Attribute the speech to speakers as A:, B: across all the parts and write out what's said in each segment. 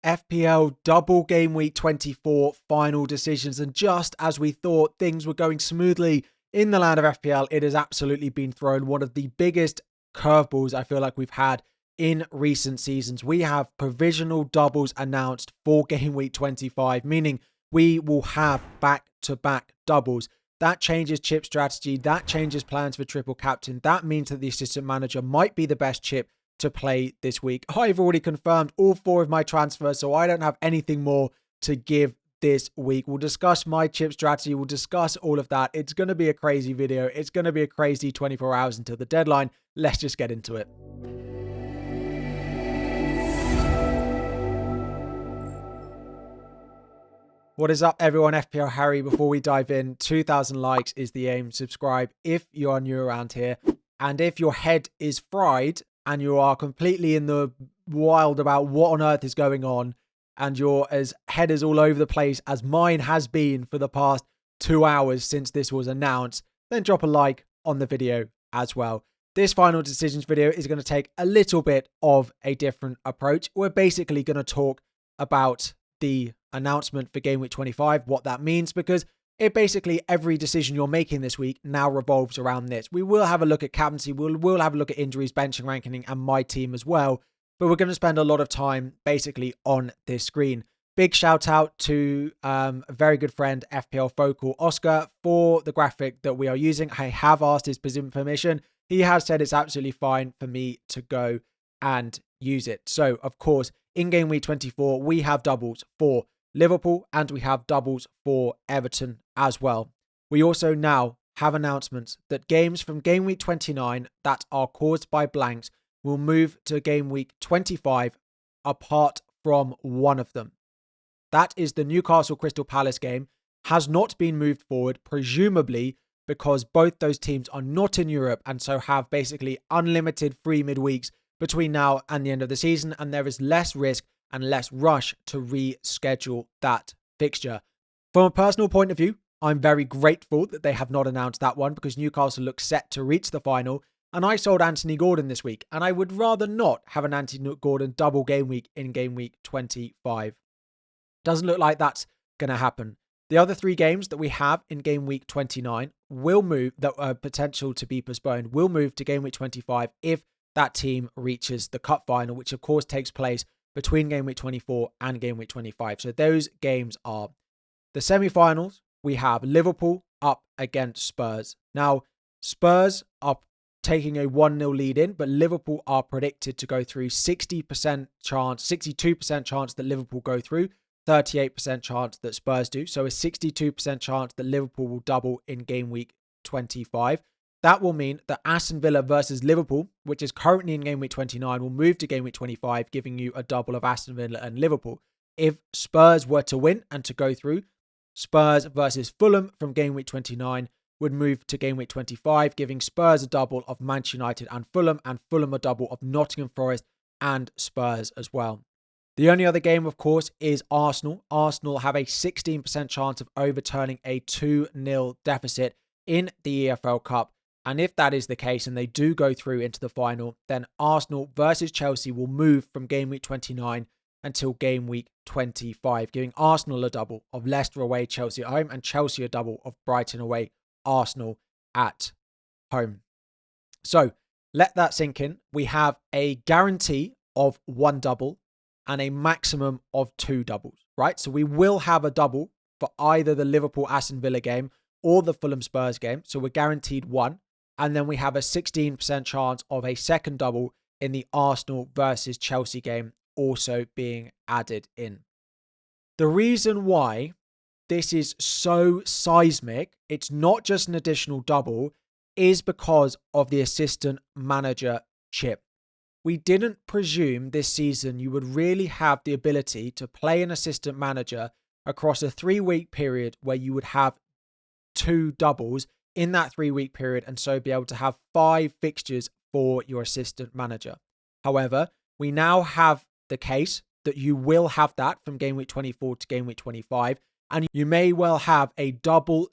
A: FPL double game week 24 final decisions, and just as we thought things were going smoothly in the land of FPL, it has absolutely been thrown one of the biggest curveballs I feel like we've had in recent seasons. We have provisional doubles announced for game week 25, meaning we will have back-to-back doubles. That changes chip strategy, that changes plans for triple captain. That means that the assistant manager might be the best chip to play this week. I've already confirmed all 4 of my transfers, so I don't have anything more to give this week. We'll discuss my chip strategy. We'll discuss all of that. It's going to be a crazy video. It's going to be a crazy 24 hours until the deadline. Let's just get into it. What is up, everyone? FPL Harry. Before we dive in, 2,000 likes is the aim. Subscribe if you are new around here. And if your head is fried and you are completely in the wild about what on earth is going on, and your head is all over the place as mine has been for the past 2 hours since this was announced, then drop a like on the video as well. This final decisions video is going to take a little bit of a different approach. We're basically going to talk about the announcement for Game Week 25, what that means, because it basically every decision you're making this week now revolves around this. We will have a look at captaincy, we'll have a look at injuries, benching, ranking, and my team as well. But we're going to spend a lot of time basically on this screen. Big shout out to a very good friend, FPL Focal Oscar, for the graphic that we are using. I have asked his permission. He has said it's absolutely fine for me to go and use it. So, of course, in Game Week 24, we have doubles for Liverpool and we have doubles for Everton as well. We also now have announcements that games from Game Week 29 that are caused by blanks will move to Game Week 25 apart from one of them. That is the Newcastle Crystal Palace game. Has not been moved forward, presumably because both those teams are not in Europe and so have basically unlimited free midweeks between now and the end of the season, and there is less risk and less rush to reschedule that fixture. From a personal point of view, I'm very grateful that they have not announced that one because Newcastle looks set to reach the final. And I sold Anthony Gordon this week, and I would rather not have an Anthony Gordon double game week in Game Week 25. Doesn't look like that's going to happen. The other 3 games that we have in Game Week 29 will move, that are potential to be postponed, will move to Game Week 25 if that team reaches the cup final, which of course takes place between Game Week 24 and Game Week 25. So those games are the semi-finals. We have Liverpool up against Spurs. Now, Spurs are taking a 1-0 lead in, but Liverpool are predicted to go through 60% chance, 62% chance that Liverpool go through, 38% chance that Spurs do. So a 62% chance that Liverpool will double in Game Week 25. That will mean that Aston Villa versus Liverpool, which is currently in Game Week 29, will move to Game Week 25, giving you a double of Aston Villa and Liverpool. If Spurs were to win and to go through, Spurs versus Fulham from Game Week 29 would move to Game Week 25, giving Spurs a double of Manchester United and Fulham a double of Nottingham Forest and Spurs as well. The only other game, of course, is Arsenal. Arsenal have a 16% chance of overturning a 2-0 deficit in the EFL Cup. And if that is the case and they do go through into the final, then Arsenal versus Chelsea will move from Game Week 29 until Game Week 25, giving Arsenal a double of Leicester away, Chelsea at home, and Chelsea a double of Brighton away, Arsenal at home. So let that sink in. We have a guarantee of 1 double and a maximum of 2 doubles, right? So we will have a double for either the Liverpool Aston Villa game or the Fulham Spurs game. So we're guaranteed 1. And then we have a 16% chance of a second double in the Arsenal versus Chelsea game also being added in. The reason why this is so seismic, it's not just an additional double, is because of the assistant manager chip. We didn't presume this season you would really have the ability to play an assistant manager across a 3-week period where you would have 2 doubles in that 3-week period and so be able to have 5 fixtures for your assistant manager. However, we now have the case that you will have that from Game Week 24 to Game Week 25. And you may well have a double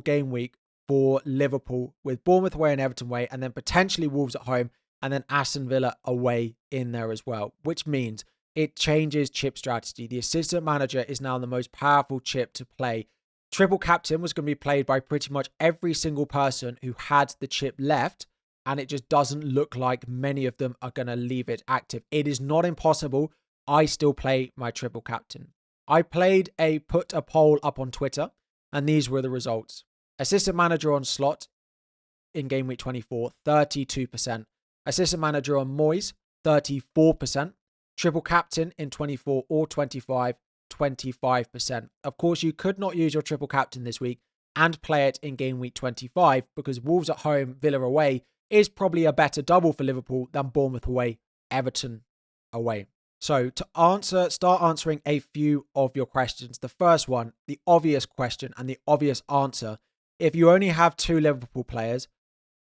A: game week for Liverpool with Bournemouth away and Everton away, and then potentially Wolves at home, and then Aston Villa away in there as well. Which means it changes chip strategy. The assistant manager is now the most powerful chip to play. Triple captain was going to be played by pretty much every single person who had the chip left, and it just doesn't look like many of them are going to leave it active. It is not impossible. I still play my triple captain. I put a poll up on Twitter, and these were the results. Assistant manager on slot in game week 24, 32%. Assistant manager on Moyes, 34%. Triple captain in 24 or 25, 25%. Of course, you could not use your triple captain this week and play it in game week 25 because Wolves at home, Villa away is probably a better double for Liverpool than Bournemouth away, Everton away. So to start answering a few of your questions. The first one, the obvious question and the obvious answer. If you only have 2 Liverpool players,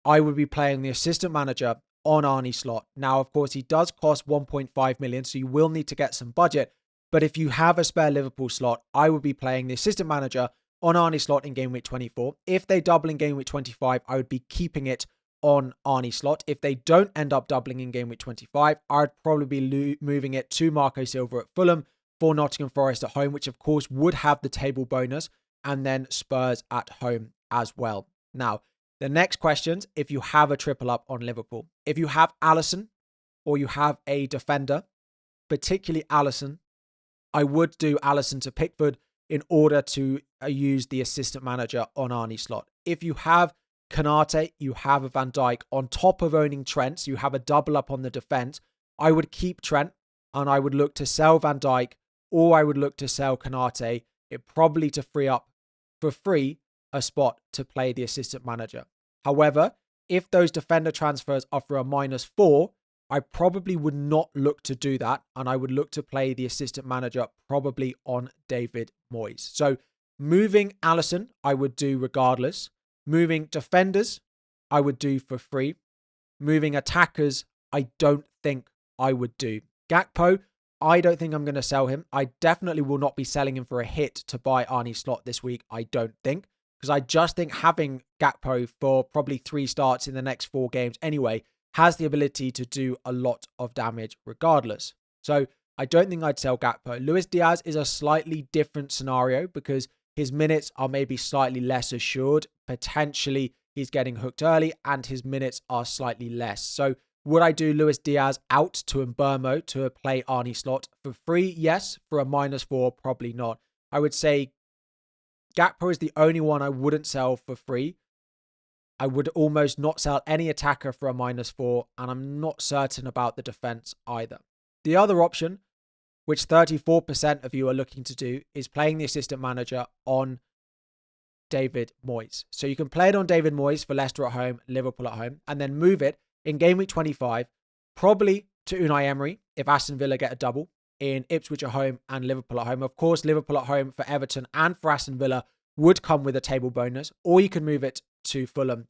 A: I would be playing the assistant manager on Arnie Slot. Now, of course, he does cost 1.5 million, so you will need to get some budget. But if you have a spare Liverpool slot, I would be playing the assistant manager on Arnie Slot in game week 24. If they double in game week 25, I would be keeping it on Arnie Slot. If they don't end up doubling in game week 25, I'd probably be moving it to Marco Silva at Fulham for Nottingham Forest at home, which of course would have the table bonus, and then Spurs at home as well. Now, the next questions, if you have a triple up on Liverpool. If you have Alisson or you have a defender, particularly Alisson, I would do Alisson to Pickford in order to use the assistant manager on Arnie Slot. If you have Konate, you have a Van Dijk on top of owning Trent, so you have a double up on the defence. I would keep Trent and I would look to sell Van Dijk, or I would look to sell Konate, probably to free up for free a spot to play the assistant manager. However, if those defender transfers offer a -4, I probably would not look to do that, and I would look to play the assistant manager probably on David Moyes. So moving Alisson, I would do regardless. Moving defenders, I would do for free. Moving attackers, I don't think I would do. Gakpo, I don't think I'm going to sell him. I definitely will not be selling him for a hit to buy Arnie Slot this week, I don't think. Because I just think having Gakpo for probably 3 starts in the next 4 games anyway has the ability to do a lot of damage regardless. So I don't think I'd sell Gakpo. Luis Diaz is a slightly different scenario because his minutes are maybe slightly less assured. Potentially he's getting hooked early and his minutes are slightly less. So would I do Luis Diaz out to Mbermo to play Arnie Slot for free? Yes. For a -4, probably not. I would say Gakpo is the only one I wouldn't sell for free. I would almost not sell any attacker for a -4, and I'm not certain about the defense either. The other option, which 34% of you are looking to do, is playing the assistant manager on David Moyes. So you can play it on David Moyes for Leicester at home, Liverpool at home, and then move it in game week 25, probably to Unai Emery if Aston Villa get a double in Ipswich at home and Liverpool at home. Of course, Liverpool at home for Everton and for Aston Villa would come with a table bonus, or you can move it to Fulham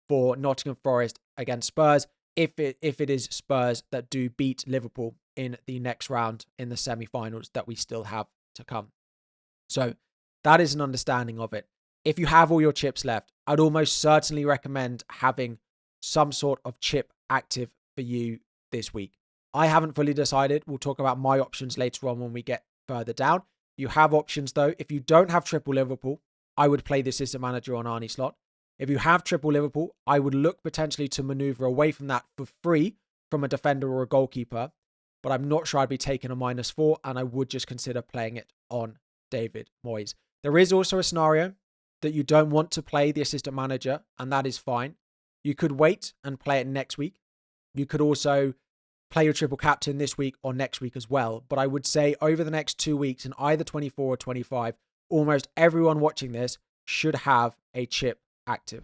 A: for Nottingham Forest against Spurs if it is Spurs that do beat Liverpool in the next round in the semi-finals that we still have to come. So that is an understanding of it. If you have all your chips left, I'd almost certainly recommend having some sort of chip active for you this week. I haven't fully decided. We'll talk about my options later on when we get further down. You have options though. If you don't have triple Liverpool, I would play the assistant manager on Arnie Slot. If you have triple Liverpool, I would look potentially to maneuver away from that for free from a defender or a goalkeeper. But I'm not sure I'd be taking a -4, and I would just consider playing it on David Moyes. There is also a scenario that you don't want to play the assistant manager, and that is fine. You could wait and play it next week. You could also play your triple captain this week or next week as well. But I would say over the next 2 weeks in either 24 or 25, almost everyone watching this should have a chip active.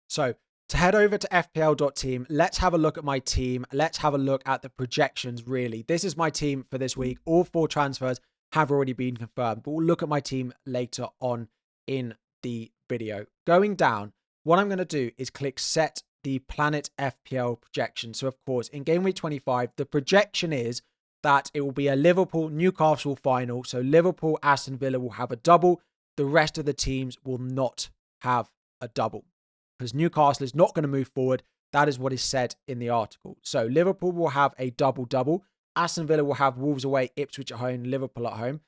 A: So to head over to FPL.team, let's have a look at my team. Let's have a look at the projections, really. This is my team for this week. All 4 transfers have already been confirmed, but we'll look at my team later on in the video. Going down, what I'm going to do is click set the Planet FPL projection. So of course, in game week 25, the projection is that it will be a Liverpool-Newcastle final. So Liverpool, Aston Villa will have a double. The rest of the teams will not have a double because Newcastle is not going to move forward That is what is said in the article. So Liverpool will have a double-double. Aston Villa will have Wolves away, Ipswich at home, Liverpool at home.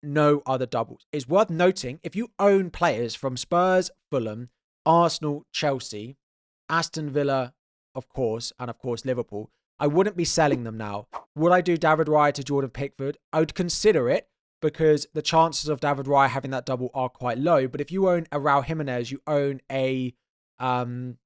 A: No other doubles. It's worth noting, if you own players from Spurs, Fulham, Arsenal, Chelsea, Aston Villa, of course, and of course Liverpool, I wouldn't be selling them now. Would I do David Raya to Jordan Pickford? I would consider it, because the chances of David Raya having that double are quite low. But if you own a Raul Jimenez, you own a Son,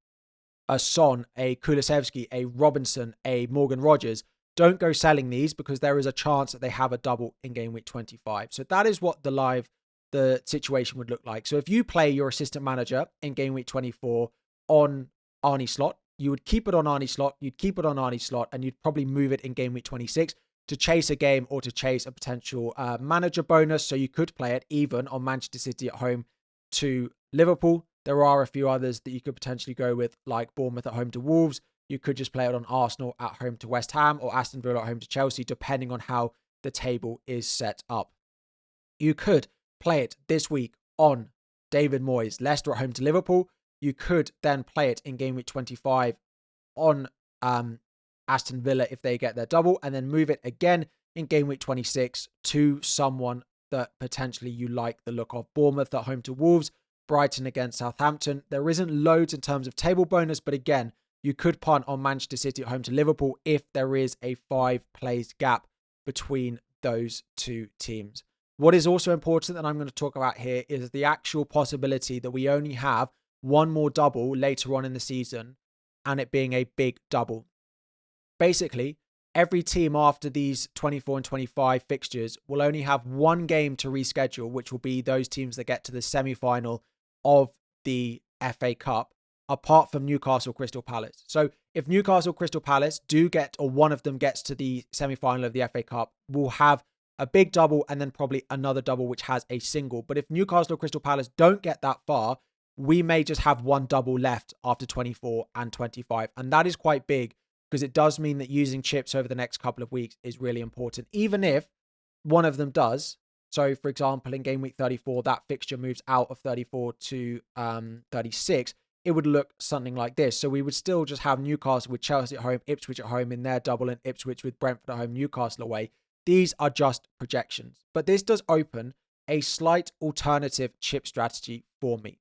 A: a Kulusevski, a Robinson, a Morgan Rogers, don't go selling these, because there is a chance that they have a double in game week 25. So that is what the situation would look like. So if you play your assistant manager in game week 24 on Arnie Slot, you would keep it on Arnie Slot, you'd keep it on Arnie Slot, and you'd probably move it in game week 26 to chase a game or to chase a potential manager bonus. So you could play it even on Manchester City at home to Liverpool. There are a few others that you could potentially go with, like Bournemouth at home to Wolves. You could just play it on Arsenal at home to West Ham, or Aston Villa at home to Chelsea, depending on how the table is set up. You could play it this week on David Moyes, Leicester at home to Liverpool. You could then play it in game week 25 on Aston Villa if they get their double, and then move it again in game week 26 to someone that potentially you like the look of. Bournemouth at home to Wolves, Brighton against Southampton. There isn't loads in terms of table bonus, but again, you could punt on Manchester City at home to Liverpool if there is a 5-place gap between those two teams. What is also important that I'm going to talk about here is the actual possibility that we only have one more double later on in the season, and it being a big double. Basically, every team after these 24 and 25 fixtures will only have one game to reschedule, which will be those teams that get to the semi-final of the FA Cup, apart from Newcastle Crystal Palace. So if Newcastle Crystal Palace do get, or one of them gets to the semi-final of the FA Cup, we'll have a big double and then probably another double which has a single. But if Newcastle Crystal Palace don't get that far, we may just have one double left after 24 and 25. And that is quite big, because it does mean that using chips over the next couple of weeks is really important. Even if one of them does. So, for example, in game week 34, that fixture moves out of 34 to 36. It would look something like this. So we would still just have Newcastle with Chelsea at home, Ipswich at home in their double, and Ipswich with Brentford at home, Newcastle away. These are just projections. But this does open a slight alternative chip strategy for me.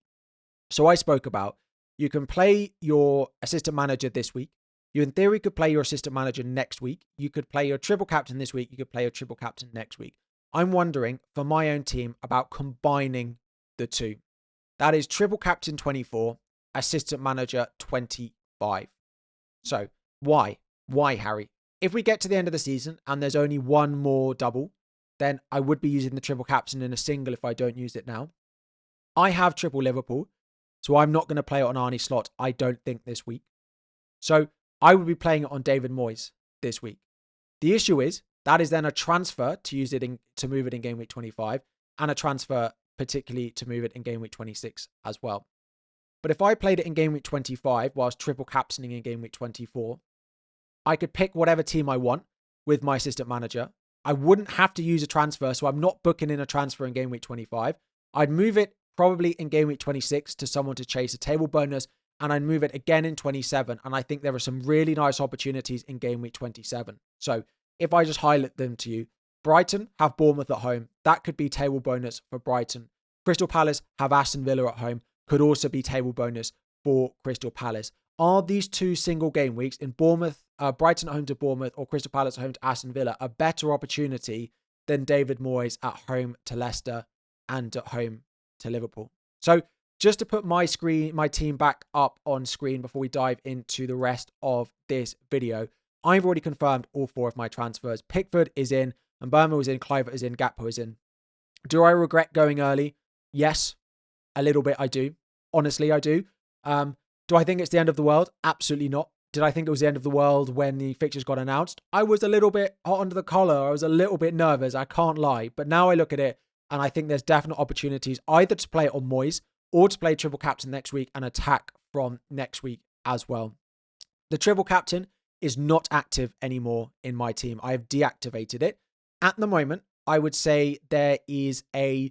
A: So I spoke about, you can play your assistant manager this week. You, in theory, could play your assistant manager next week. You could play your triple captain this week. You could play your triple captain next week. I'm wondering, for my own team, about combining the two. That is triple captain 24, assistant manager 25. So why? Why, Harry? If we get to the end of the season and there's only one more double, then I would be using the triple captain in a single if I don't use it now. I have triple Liverpool, so I'm not going to play it on Arnie Slot, I don't think, this week. So I would be playing it on David Moyes this week. The issue is, that is then a transfer to use it to move it in game week 25, and a transfer particularly to move it in game week 26 as well. But if I played it in game week 25 whilst triple captaining in game week 24, I could pick whatever team I want with my assistant manager. I wouldn't have to use a transfer, so I'm not booking in a transfer in game week 25. I'd move it probably in game week 26 to someone to chase a table bonus, and I'd move it again in 27. And I think there are some really nice opportunities in game week 27. So if I just highlight them to you, Brighton have Bournemouth at home. That could be table bonus for Brighton. Crystal Palace have Aston Villa at home. Could also be table bonus for Crystal Palace. Are these two single game weeks in Bournemouth, Brighton at home to Bournemouth, or Crystal Palace at home to Aston Villa a better opportunity than David Moyes at home to Leicester and at home to Liverpool? So just to put my team back up on screen before we dive into the rest of this video, I've already confirmed all 4 of my transfers. Pickford is in, and Mbeumo is in, Kluivert is in, Gakpo is in. Do I regret going early? Yes, a little bit I do. Honestly, I do. Do I think it's the end of the world? Absolutely not. Did I think it was the end of the world when the fixtures got announced? I was a little bit hot under the collar. I was a little bit nervous. I can't lie. But now I look at it and I think there's definite opportunities either to play it on Moyes or to play triple captain next week and attack from next week as well. The triple captain is not active anymore in my team. I have deactivated it. At the moment, I would say there is a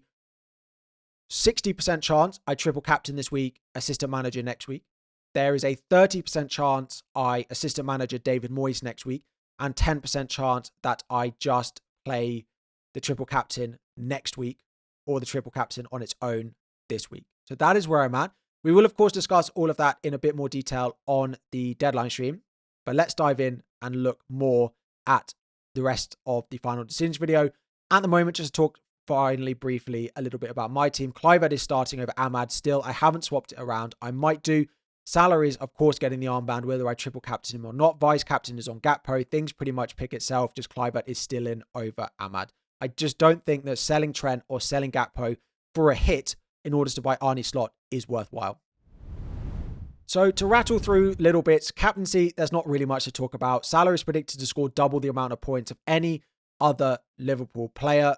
A: 60% chance I triple captain this week, assistant manager next week. there is a 30% chance I assistant manager David Moyes next week, and 10% chance that I just play the triple captain next week, or the triple captain on its own this week. So that is where I'm at. We will, of course, discuss all of that in a bit more detail on the deadline stream, but let's dive in and look more at the rest of the final decisions video. At the moment, just to talk finally briefly a little bit about my team. Kluivert is starting over Ahmad still. I haven't swapped it around. I might do. Salaries, of course, getting the armband, whether I triple captain him or not. Vice captain is on Gakpo. Things pretty much pick itself. Just Kluivert is still in over Ahmad. I just don't think that selling Trent or selling Gakpo for a hit in order to buy Arnie Slot is worthwhile. So to rattle through little bits, captaincy, there's not really much to talk about. Salah is predicted to score double the amount of points of any other Liverpool player,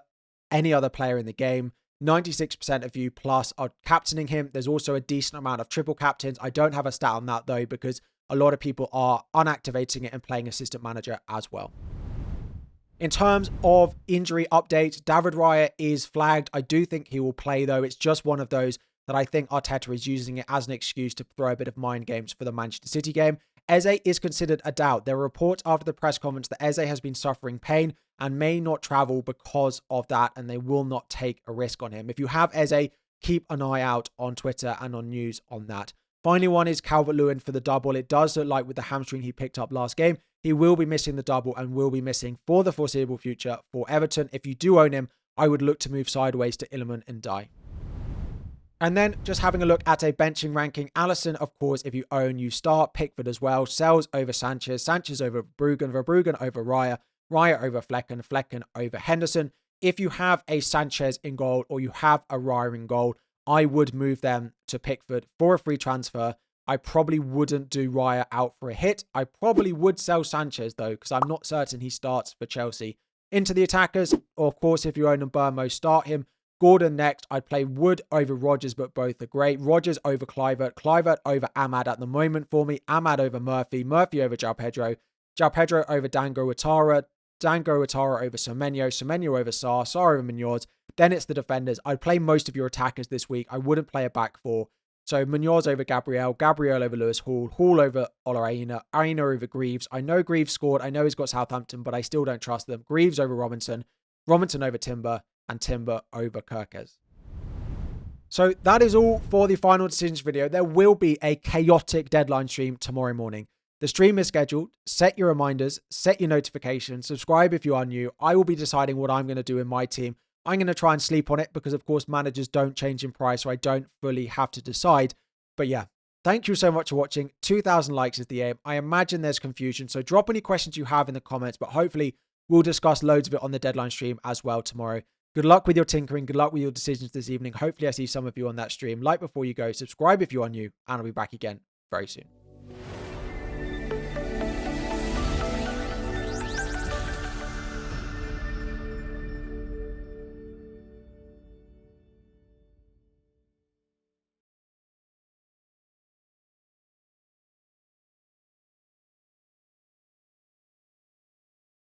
A: any other player in the game. 96% of you plus are captaining him. There's also a decent amount of triple captains. I don't have a stat on that though, because a lot of people are unactivating it and playing assistant manager as well. In terms of injury updates, David Raya is flagged. I do think he will play though. It's just one of those that I think Arteta is using it as an excuse to throw a bit of mind games for the Manchester City game. Eze is considered a doubt. There are reports after the press conference that Eze has been suffering pain and may not travel because of that, and they will not take a risk on him. If you have Eze, keep an eye out on Twitter and on news on that. Finally, one is Calvert-Lewin for the double. It does look like with the hamstring he picked up last game, he will be missing the double and will be missing for the foreseeable future for Everton. If you do own him, I would look to move sideways to Illiman and die. And then just having a look at a benching ranking. Alisson, of course, if you own, you start. Pickford as well. Sells over Sanchez. Sanchez over Verbruggen. Verbruggen over Raya. Raya over Flecken. Flecken over Henderson. If you have a Sanchez in goal or you have a Raya in goal, I would move them to Pickford for a free transfer. I probably wouldn't do Raya out for a hit. I probably would sell Sanchez though, because I'm not certain he starts for Chelsea. Into the attackers, of course, if you own Burmo, start him. Gordon next. I'd play Wood over Rodgers, but both are great. Rodgers over Kluivert. Kluivert over Ahmad at the moment for me. Ahmad over Murphy. Murphy over João Pedro. João Pedro over Dango Ouattara. Dango Ouattara over Semenyo. Semenyo over Sarr. Sarr over Munoz. Then it's the defenders. I'd play most of your attackers this week. I wouldn't play a back four. So Munoz over Gabriel. Gabriel over Lewis Hall. Hall over Ola Aina over Greaves. I know Greaves scored. I know he's got Southampton, but I still don't trust them. Greaves over Robinson. Robinson over Timber. And Timber over Kirkes. So that is all for the final decisions video. There will be a chaotic deadline stream tomorrow morning. The stream is scheduled. Set your reminders, set your notifications, subscribe if you are new. I will be deciding what I'm going to do in my team. I'm going to try and sleep on it because, of course, managers don't change in price, so I don't fully have to decide. But yeah, thank you so much for watching. 2,000 likes is the aim. I imagine there's confusion, so drop any questions you have in the comments, but hopefully we'll discuss loads of it on the deadline stream as well tomorrow. Good luck with your tinkering. Good luck with your decisions this evening. Hopefully I see some of you on that stream. Like before you go, subscribe if you are new, and I'll be back again very soon.